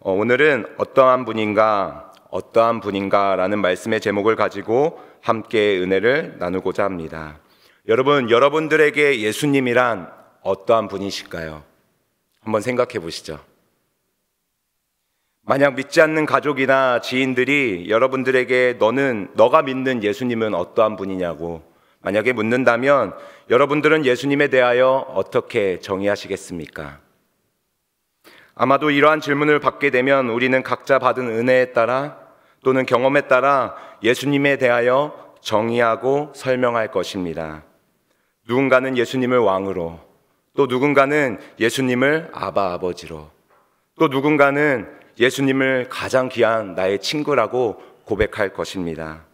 오늘은 어떠한 분인가 라는 말씀의 제목을 가지고 함께 은혜를 나누고자 합니다. 여러분들에게 예수님이란 어떠한 분이실까요? 한번 생각해 보시죠. 만약 믿지 않는 가족이나 지인들이 여러분들에게 너가 믿는 예수님은 어떠한 분이냐고 만약에 묻는다면 여러분들은 예수님에 대하여 어떻게 정의하시겠습니까? 아마도 이러한 질문을 받게 되면 우리는 각자 받은 은혜에 따라 또는 경험에 따라 예수님에 대하여 정의하고 설명할 것입니다. 누군가는 예수님을 왕으로, 또 누군가는 예수님을 아버지로, 또 누군가는 예수님을 가장 귀한 나의 친구라고 고백할 것입니다.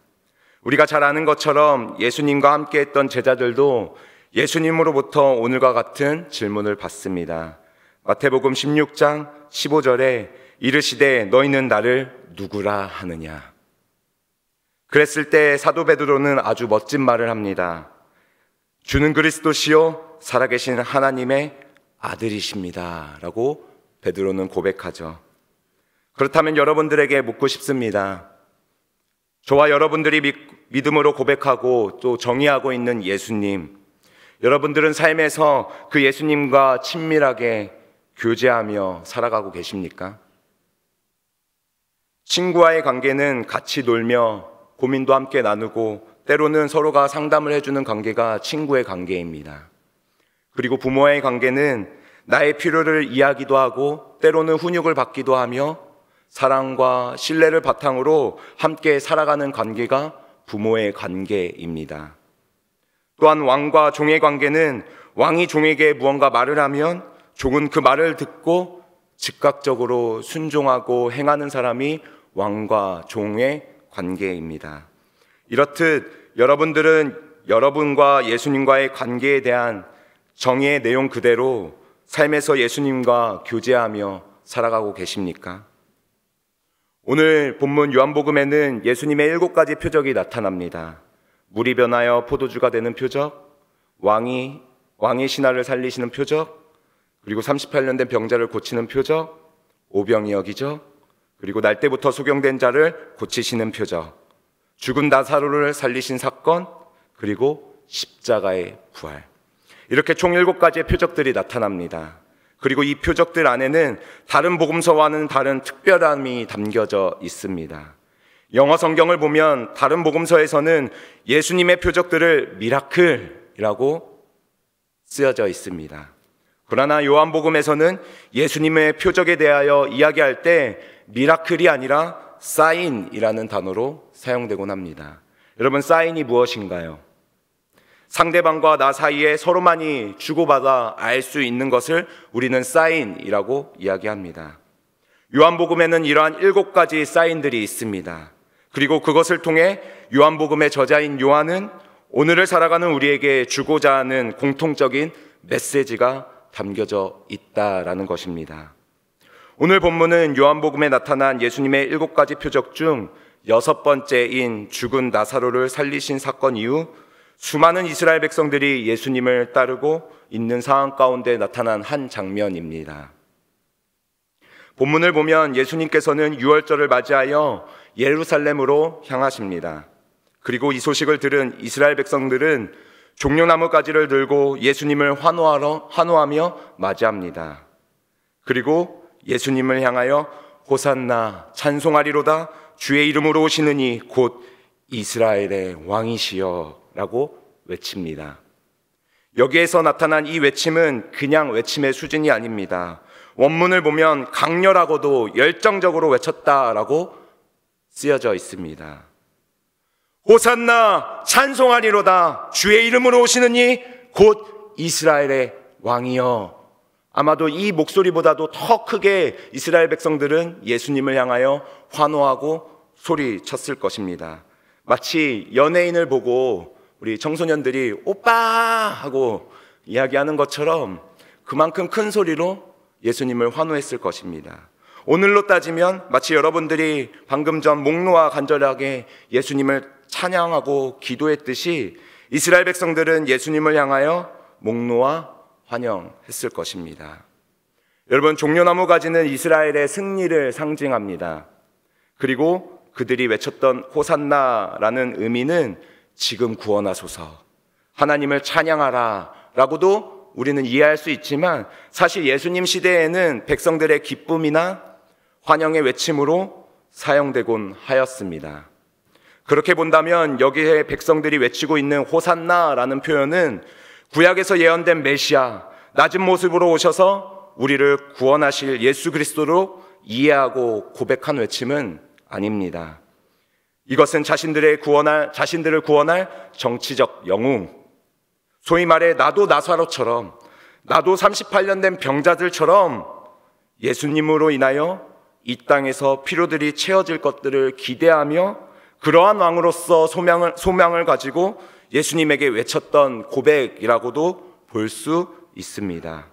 우리가 잘 아는 것처럼 예수님과 함께 했던 제자들도 예수님으로부터 오늘과 같은 질문을 받습니다. 마태복음 16장 15절에 이르시되 너희는 나를 누구라 하느냐. 그랬을 때 사도 베드로는 아주 멋진 말을 합니다. 주는 그리스도시요 살아계신 하나님의 아들이십니다 라고 베드로는 고백하죠. 그렇다면 여러분들에게 묻고 싶습니다. 저와 여러분들이 믿음으로 고백하고 또 정의하고 있는 예수님, 여러분들은 삶에서 그 예수님과 친밀하게 교제하며 살아가고 계십니까? 친구와의 관계는 같이 놀며 고민도 함께 나누고 때로는 서로가 상담을 해주는 관계가 친구의 관계입니다. 그리고 부모와의 관계는 나의 필요를 이야기도 하고 때로는 훈육을 받기도 하며 사랑과 신뢰를 바탕으로 함께 살아가는 관계가 부모의 관계입니다. 또한 왕과 종의 관계는 왕이 종에게 무언가 말을 하면 종은 그 말을 듣고 즉각적으로 순종하고 행하는 사람이 왕과 종의 관계입니다. 이렇듯 여러분들은 여러분과 예수님과의 관계에 대한 정의의 내용 그대로 삶에서 예수님과 교제하며 살아가고 계십니까? 오늘 본문 요한복음에는 예수님의 7가지 표적이 나타납니다. 물이 변하여 포도주가 되는 표적, 왕의 신하를 살리시는 표적, 그리고 38년 된 병자를 고치는 표적, 오병이 어기죠. 그리고 날 때부터 소경된 자를 고치시는 표적, 죽은 나사로를 살리신 사건, 그리고 십자가의 부활. 이렇게 총 7가지의 표적들이 나타납니다. 그리고 이 표적들 안에는 다른 복음서와는 다른 특별함이 담겨져 있습니다. 영어 성경을 보면 다른 복음서에서는 예수님의 표적들을 미라클이라고 쓰여져 있습니다. 그러나 요한복음에서는 예수님의 표적에 대하여 이야기할 때 미라클이 아니라 사인이라는 단어로 사용되곤 합니다. 여러분, 사인이 무엇인가요? 상대방과 나 사이에 서로만이 주고받아 알 수 있는 것을 우리는 사인이라고 이야기합니다. 요한복음에는 이러한 7가지 사인들이 있습니다. 그리고 그것을 통해 요한복음의 저자인 요한은 오늘을 살아가는 우리에게 주고자 하는 공통적인 메시지가 담겨져 있다라는 것입니다. 오늘 본문은 요한복음에 나타난 예수님의 7가지 표적 중 6번째인 죽은 나사로를 살리신 사건 이후 수많은 이스라엘 백성들이 예수님을 따르고 있는 상황 가운데 나타난 한 장면입니다. 본문을 보면 예수님께서는 유월절을 맞이하여 예루살렘으로 향하십니다. 그리고 이 소식을 들은 이스라엘 백성들은 종려나무 가지를 들고 예수님을 환호하며 맞이합니다. 그리고 예수님을 향하여 호산나 찬송하리로다 주의 이름으로 오시는 이 곧 이스라엘의 왕이시여 라고 외칩니다. 여기에서 나타난 이 외침은 그냥 외침의 수준이 아닙니다. 원문을 보면 강렬하고도 열정적으로 외쳤다라고 쓰여져 있습니다. 호산나 찬송하리로다 주의 이름으로 오시는 이 곧 이스라엘의 왕이여. 아마도 이 목소리보다도 더 크게 이스라엘 백성들은 예수님을 향하여 환호하고 소리쳤을 것입니다. 마치 연예인을 보고 우리 청소년들이 오빠 하고 이야기하는 것처럼 그만큼 큰 소리로 예수님을 환호했을 것입니다. 오늘로 따지면 마치 여러분들이 방금 전 목놓아 간절하게 예수님을 찬양하고 기도했듯이 이스라엘 백성들은 예수님을 향하여 목놓아 환영했을 것입니다. 여러분, 종려나무 가지는 이스라엘의 승리를 상징합니다. 그리고 그들이 외쳤던 호산나라는 의미는 지금 구원하소서, 하나님을 찬양하라 라고도 우리는 이해할 수 있지만, 사실 예수님 시대에는 백성들의 기쁨이나 환영의 외침으로 사용되곤 하였습니다. 그렇게 본다면 여기에 백성들이 외치고 있는 호산나라는 표현은 구약에서 예언된 메시아, 낮은 모습으로 오셔서 우리를 구원하실 예수 그리스도로 이해하고 고백한 외침은 아닙니다. 이것은 자신들을 구원할 정치적 영웅, 소위 말해 나도 나사로처럼, 나도 38년 된 병자들처럼 예수님으로 인하여 이 땅에서 필요들이 채워질 것들을 기대하며 그러한 왕으로서 소망을 가지고 예수님에게 외쳤던 고백이라고도 볼 수 있습니다.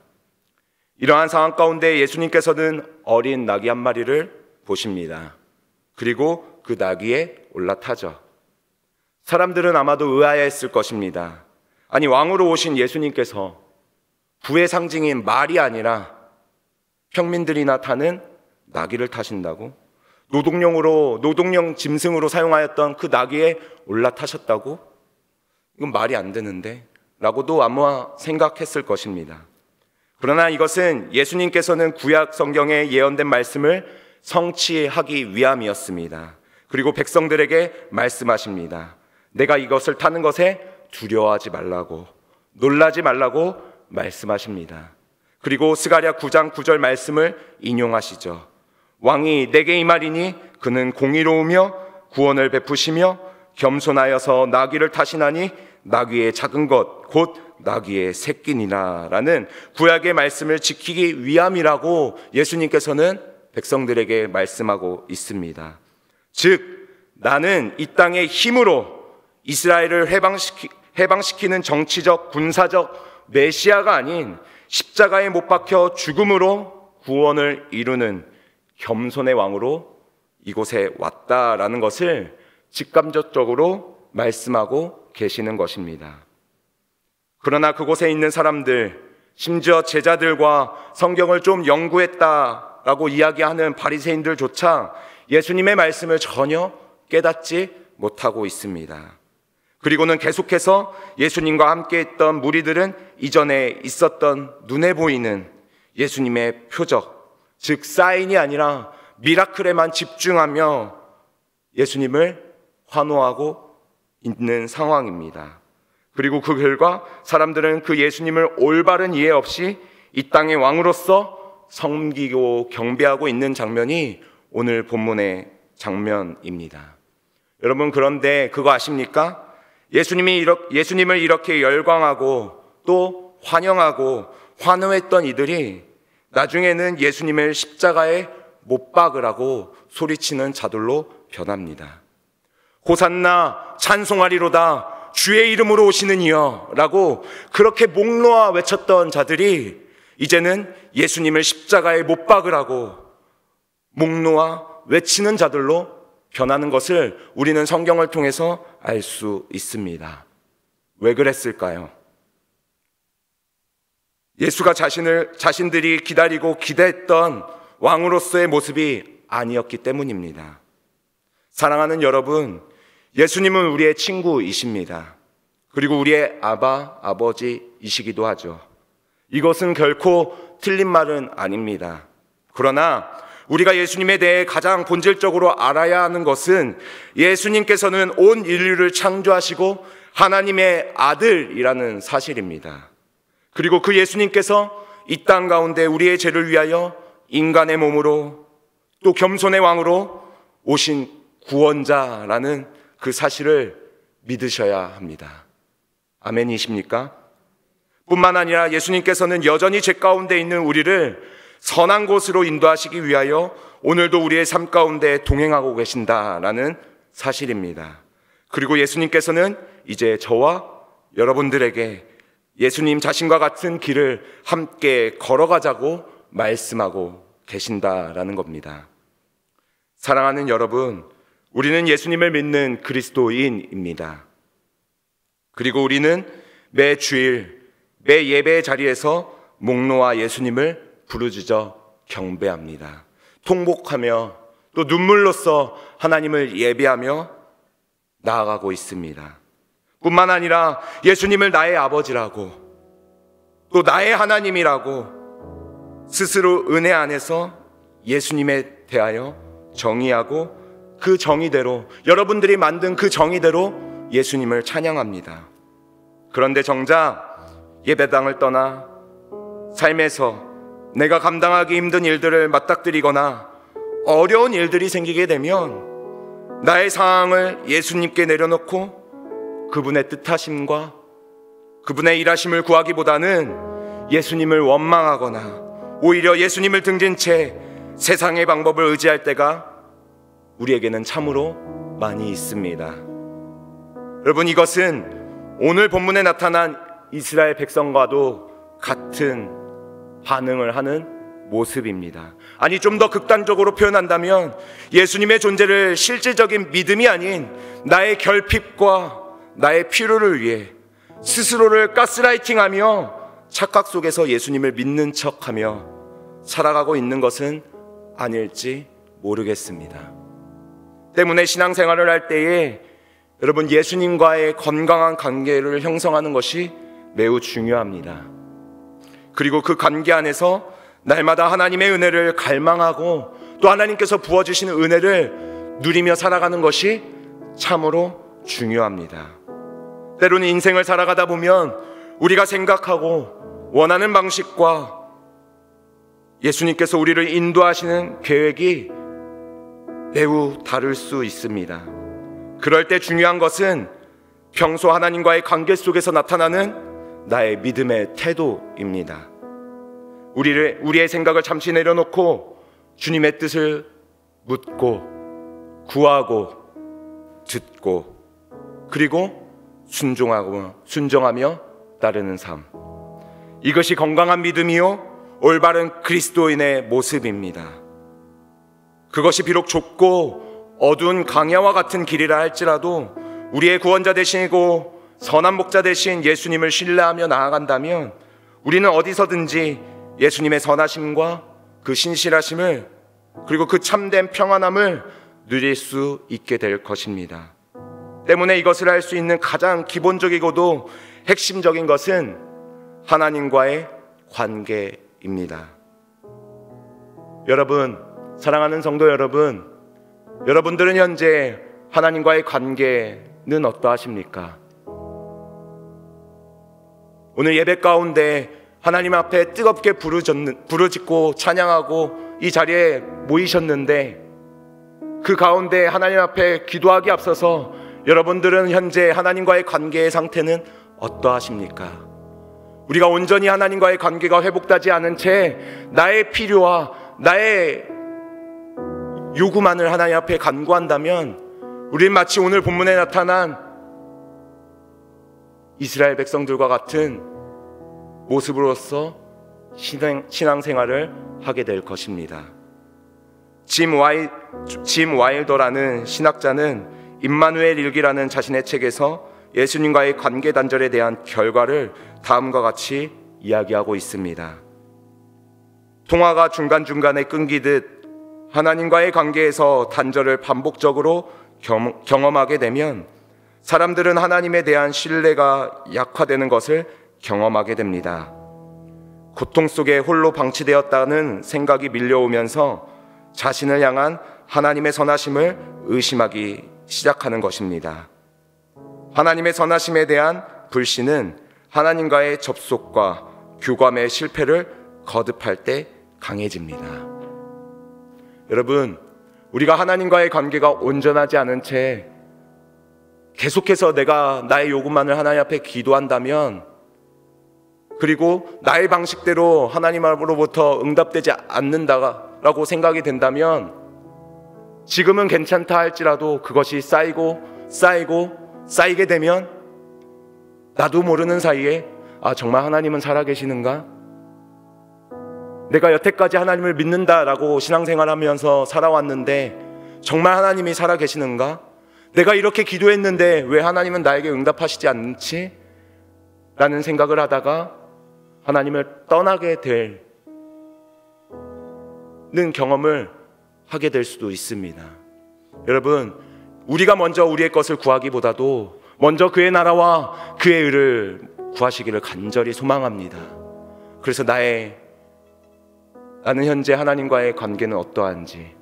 이러한 상황 가운데 예수님께서는 어린 나귀 한 마리를 보십니다. 그리고 그 나귀에 올라타죠. 사람들은 아마도 의아해했을 것입니다. 아니, 왕으로 오신 예수님께서 부의 상징인 말이 아니라 평민들이나 타는 나귀를 타신다고? 노동용 짐승으로 사용하였던 그 나귀에 올라타셨다고? 이건 말이 안 되는데? 라고도 아마 생각했을 것입니다. 그러나 이것은 예수님께서는 구약 성경에 예언된 말씀을 성취하기 위함이었습니다. 그리고 백성들에게 말씀하십니다. 내가 이것을 타는 것에 두려워하지 말라고, 놀라지 말라고 말씀하십니다. 그리고 스가랴 9장 9절 말씀을 인용하시죠. 왕이 내게 임하리니 그는 공의로우며 구원을 베푸시며 겸손하여서 나귀를 타시나니 나귀의 작은 것 곧 나귀의 새끼니라 라는 구약의 말씀을 지키기 위함이라고 예수님께서는 백성들에게 말씀하고 있습니다. 즉, 나는 이 땅의 힘으로 이스라엘을 해방시키는 정치적, 군사적 메시아가 아닌 십자가에 못 박혀 죽음으로 구원을 이루는 겸손의 왕으로 이곳에 왔다라는 것을 직감적으로 말씀하고 계시는 것입니다. 그러나 그곳에 있는 사람들, 심지어 제자들과 성경을 좀 연구했다라고 이야기하는 바리새인들조차 예수님의 말씀을 전혀 깨닫지 못하고 있습니다. 그리고는 계속해서 예수님과 함께 있던 무리들은 이전에 있었던 눈에 보이는 예수님의 표적, 즉 사인이 아니라 미라클에만 집중하며 예수님을 환호하고 있는 상황입니다. 그리고 그 결과 사람들은 그 예수님을 올바른 이해 없이 이 땅의 왕으로서 섬기고 경배하고 있는 장면이 오늘 본문의 장면입니다. 여러분, 그런데 그거 아십니까? 예수님을 이렇게 열광하고 또 환영하고 환호했던 이들이 나중에는 예수님을 십자가에 못 박으라고 소리치는 자들로 변합니다. 호산나, 찬송하리로다, 주의 이름으로 오시는 이여 라고 그렇게 목 놓아 외쳤던 자들이 이제는 예수님을 십자가에 못 박으라고 목 놓아 외치는 자들로 변하는 것을 우리는 성경을 통해서 알 수 있습니다. 왜 그랬을까요? 예수가 자신들이 기다리고 기대했던 왕으로서의 모습이 아니었기 때문입니다. 사랑하는 여러분, 예수님은 우리의 친구이십니다. 그리고 우리의 아버지이시기도 하죠. 이것은 결코 틀린 말은 아닙니다. 그러나 우리가 예수님에 대해 가장 본질적으로 알아야 하는 것은 예수님께서는 온 인류를 창조하시고 하나님의 아들이라는 사실입니다. 그리고 그 예수님께서 이 땅 가운데 우리의 죄를 위하여 인간의 몸으로 또 겸손의 왕으로 오신 구원자라는 그 사실을 믿으셔야 합니다. 아멘이십니까? 뿐만 아니라 예수님께서는 여전히 죄 가운데 있는 우리를 선한 곳으로 인도하시기 위하여 오늘도 우리의 삶 가운데 동행하고 계신다라는 사실입니다. 그리고 예수님께서는 이제 저와 여러분들에게 예수님 자신과 같은 길을 함께 걸어가자고 말씀하고 계신다라는 겁니다. 사랑하는 여러분, 우리는 예수님을 믿는 그리스도인입니다. 그리고 우리는 매 주일, 매 예배의 자리에서 목 놓아 예수님을 부르짖어 경배합니다. 통곡하며 또 눈물로써 하나님을 예배하며 나아가고 있습니다. 뿐만 아니라 예수님을 나의 아버지라고 또 나의 하나님이라고 스스로 은혜 안에서 예수님에 대하여 정의하고 그 정의대로, 여러분들이 만든 그 정의대로 예수님을 찬양합니다. 그런데 정작 예배당을 떠나 삶에서 내가 감당하기 힘든 일들을 맞닥뜨리거나 어려운 일들이 생기게 되면 나의 상황을 예수님께 내려놓고 그분의 뜻하심과 그분의 일하심을 구하기보다는 예수님을 원망하거나 오히려 예수님을 등진 채 세상의 방법을 의지할 때가 우리에게는 참으로 많이 있습니다. 여러분, 이것은 오늘 본문에 나타난 이스라엘 백성과도 같은 반응을 하는 모습입니다. 아니, 좀 더 극단적으로 표현한다면 예수님의 존재를 실질적인 믿음이 아닌 나의 결핍과 나의 필요를 위해 스스로를 가스라이팅하며 착각 속에서 예수님을 믿는 척하며 살아가고 있는 것은 아닐지 모르겠습니다. 때문에 신앙생활을 할 때에 여러분, 예수님과의 건강한 관계를 형성하는 것이 매우 중요합니다. 그리고 그 관계 안에서 날마다 하나님의 은혜를 갈망하고 또 하나님께서 부어주시는 은혜를 누리며 살아가는 것이 참으로 중요합니다. 때로는 인생을 살아가다 보면 우리가 생각하고 원하는 방식과 예수님께서 우리를 인도하시는 계획이 매우 다를 수 있습니다. 그럴 때 중요한 것은 평소 하나님과의 관계 속에서 나타나는 나의 믿음의 태도입니다. 우리의 생각을 잠시 내려놓고 주님의 뜻을 묻고 구하고 듣고 그리고 순종하며 따르는 삶, 이것이 건강한 믿음이요 올바른 그리스도인의 모습입니다. 그것이 비록 좁고 어두운 강야와 같은 길이라 할지라도 우리의 구원자 되시고 선한 목자 되신 예수님을 신뢰하며 나아간다면 우리는 어디서든지 예수님의 선하심과 그 신실하심을 그리고 그 참된 평안함을 누릴 수 있게 될 것입니다. 때문에 이것을 할 수 있는 가장 기본적이고도 핵심적인 것은 하나님과의 관계입니다. 여러분, 사랑하는 성도 여러분, 여러분들은 현재 하나님과의 관계는 어떠하십니까? 오늘 예배 가운데 하나님 앞에 뜨겁게 부르짖고 찬양하고 이 자리에 모이셨는데 그 가운데 하나님 앞에 기도하기 앞서서 여러분들은 현재 하나님과의 관계의 상태는 어떠하십니까? 우리가 온전히 하나님과의 관계가 회복되지 않은 채 나의 필요와 나의 요구만을 하나님 앞에 간구한다면 우리는 마치 오늘 본문에 나타난 이스라엘 백성들과 같은 모습으로서 신앙생활을 하게 될 것입니다. 짐 와일더라는 신학자는 임마누엘 일기라는 자신의 책에서 예수님과의 관계 단절에 대한 결과를 다음과 같이 이야기하고 있습니다. 통화가 중간중간에 끊기듯 하나님과의 관계에서 단절을 반복적으로 경험하게 되면 사람들은 하나님에 대한 신뢰가 약화되는 것을 경험하게 됩니다. 고통 속에 홀로 방치되었다는 생각이 밀려오면서 자신을 향한 하나님의 선하심을 의심하기 시작하는 것입니다. 하나님의 선하심에 대한 불신은 하나님과의 접속과 교감의 실패를 거듭할 때 강해집니다. 여러분, 우리가 하나님과의 관계가 온전하지 않은 채 계속해서 내가 나의 요구만을 하나님 앞에 기도한다면 그리고 나의 방식대로 하나님으로부터 응답되지 않는다라고 생각이 된다면 지금은 괜찮다 할지라도 그것이 쌓이게 되면 나도 모르는 사이에 정말 하나님은 살아계시는가? 내가 여태까지 하나님을 믿는다라고 신앙생활하면서 살아왔는데 정말 하나님이 살아계시는가? 내가 이렇게 기도했는데 왜 하나님은 나에게 응답하시지 않지? 라는 생각을 하다가 하나님을 떠나게 될 경험을 하게 될 수도 있습니다. 여러분, 우리가 먼저 우리의 것을 구하기보다도 먼저 그의 나라와 그의 의를 구하시기를 간절히 소망합니다. 그래서 나는 현재 하나님과의 관계는 어떠한지,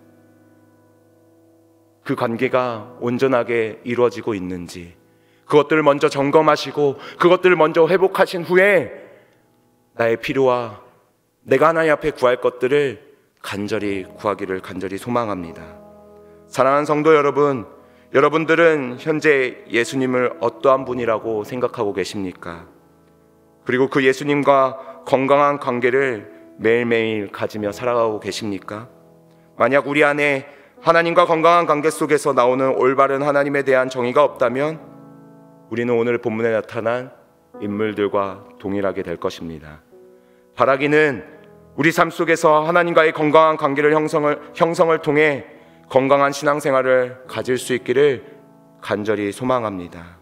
그 관계가 온전하게 이루어지고 있는지, 그것들을 먼저 점검하시고 그것들을 먼저 회복하신 후에 나의 필요와 내가 하나님 앞에 구할 것들을 간절히 구하기를 간절히 소망합니다. 사랑하는 성도 여러분, 여러분들은 현재 예수님을 어떠한 분이라고 생각하고 계십니까? 그리고 그 예수님과 건강한 관계를 매일매일 가지며 살아가고 계십니까? 만약 우리 안에 하나님과 건강한 관계 속에서 나오는 올바른 하나님에 대한 정의가 없다면 우리는 오늘 본문에 나타난 인물들과 동일하게 될 것입니다. 바라기는 우리 삶 속에서 하나님과의 건강한 관계를 형성을 통해 건강한 신앙생활을 가질 수 있기를 간절히 소망합니다.